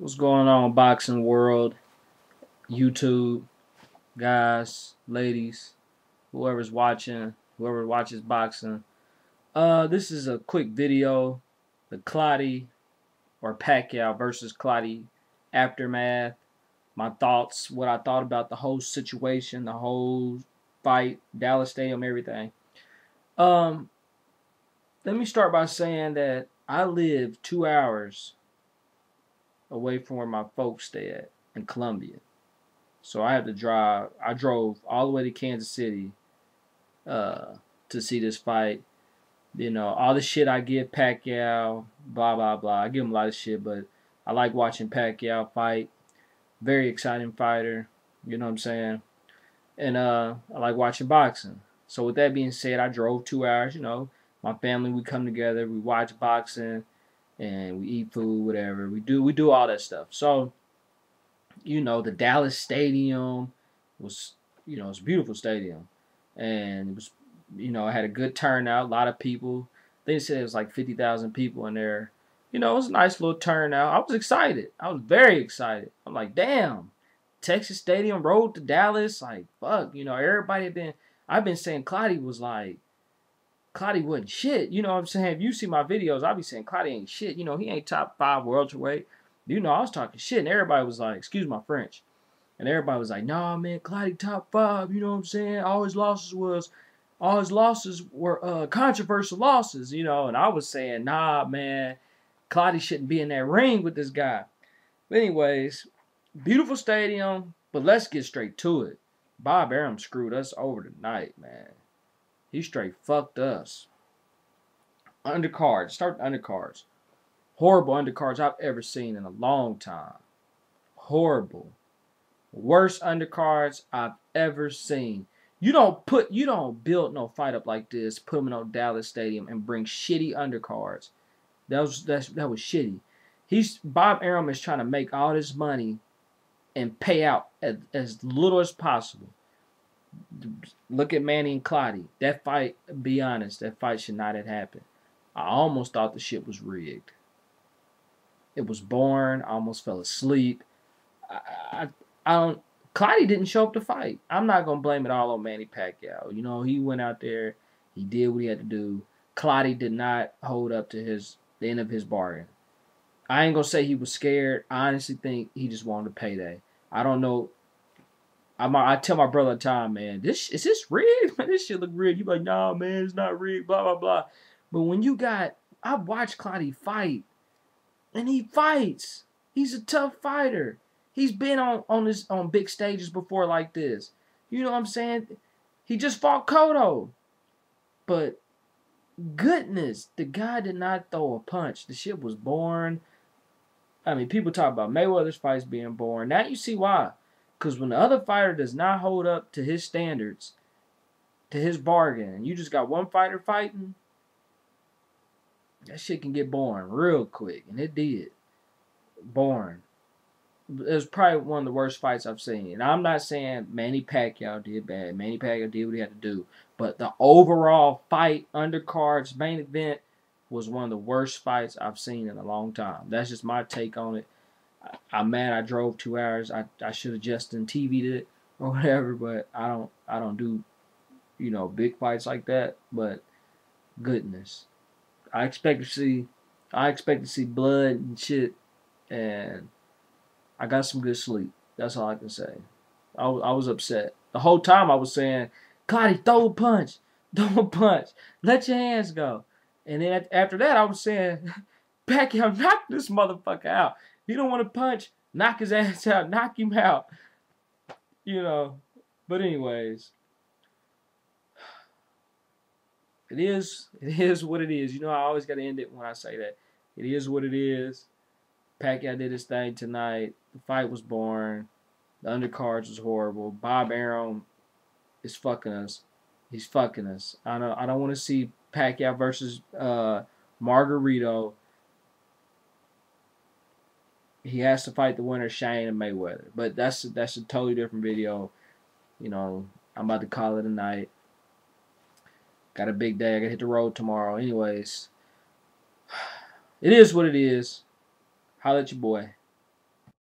What's going on, boxing world, YouTube, guys, ladies, whoever's watching, whoever watches boxing. This is a quick video, the Clottey or Pacquiao versus Clottey aftermath. My thoughts, what I thought about the whole situation, the whole fight, Dallas Stadium, everything. Um, Let me start by saying that I live 2 hours away from where my folks stay at in Columbia. So I had to drive. I drove all the way to Kansas City to see this fight. You know, all the shit I give Pacquiao, blah, blah, blah. I give him a lot of shit, but I like watching Pacquiao fight. Very exciting fighter. You know what I'm saying? And I like watching boxing. So with that being said, I drove 2 hours. You know, my family, we come together. We watch boxing and we eat food, whatever. We do all that stuff. So you know, the Dallas Stadium was, it's a beautiful stadium. And it was, it had a good turnout, a lot of people. They said it was like 50,000 people in there. You know, it was a nice little turnout. I was excited. I was very excited. I'm like, damn, Texas Stadium road to Dallas. Like, fuck, everybody I've been saying Clottey wasn't shit. You know what I'm saying? If you see my videos, I'll be saying Clottey ain't shit. You know, he ain't top 5 welterweight. I was talking shit, and everybody was like, excuse my French, and everybody was like, nah, man, Clottey top 5, you know what I'm saying? All his losses were controversial losses, and I was saying, nah, man, Clottey shouldn't be in that ring with this guy. But anyways, beautiful stadium, but let's get straight to it. Bob Arum screwed us over tonight, man. He straight fucked us. Undercards, start with undercards. Horrible undercards I've ever seen in a long time. Horrible. Worst undercards I've ever seen. You don't build no fight up like this, put them in no Dallas Stadium and bring shitty undercards. That was shitty. Bob Arum is trying to make all this money and pay out as little as possible. Look at Manny and Clottey. That fight, be honest, that fight should not have happened. I almost thought the shit was rigged. It was boring. I almost fell asleep. I don't. Clottey didn't show up to fight. I'm not gonna blame it all on Manny Pacquiao. You know, he went out there. He did what he had to do. Clottey did not hold up to the end of his bargain. I ain't gonna say he was scared. I honestly think he just wanted a payday. I don't know. I tell my brother all the time, man, is this rigged? Man, this shit look rigged. You like, nah, man, it's not rigged. Blah blah blah. But when I've watched Clottey fight. And he fights. He's a tough fighter. He's been on big stages before like this. You know what I'm saying? He just fought Cotto. But goodness, the guy did not throw a punch. The shit was boring. I mean, people talk about Mayweather's fights being boring. Now you see why. Because when the other fighter does not hold up to his standards, to his bargain, and you just got one fighter fighting, that shit can get boring real quick, and it did. Boring. It was probably one of the worst fights I've seen. And I'm not saying Manny Pacquiao did bad. Manny Pacquiao did what he had to do. But the overall fight, undercards, main event, was one of the worst fights I've seen in a long time. That's just my take on it. I'm mad I drove 2 hours. I should have just TV'd it or whatever, but I don't do, big fights like that. But goodness. I expect to see blood and shit, and I got some good sleep. That's all I can say. I was upset. The whole time I was saying, Clottey, throw a punch. Throw a punch. Let your hands go. And then after that, I was saying, Pacquiao, knock this motherfucker out. He don't want to punch. Knock his ass out. Knock him out. But anyways. It is what it is. I always got to end it when I say that. It is what it is. Pacquiao did his thing tonight. The fight was boring. The undercards was horrible. Bob Arum is fucking us. He's fucking us. I don't want to see Pacquiao versus Margarito. He has to fight the winner, Shane and Mayweather. But that's a totally different video. I'm about to call it a night. Got a big day. I got to hit the road tomorrow. Anyways, it is what it is. Holla at your boy.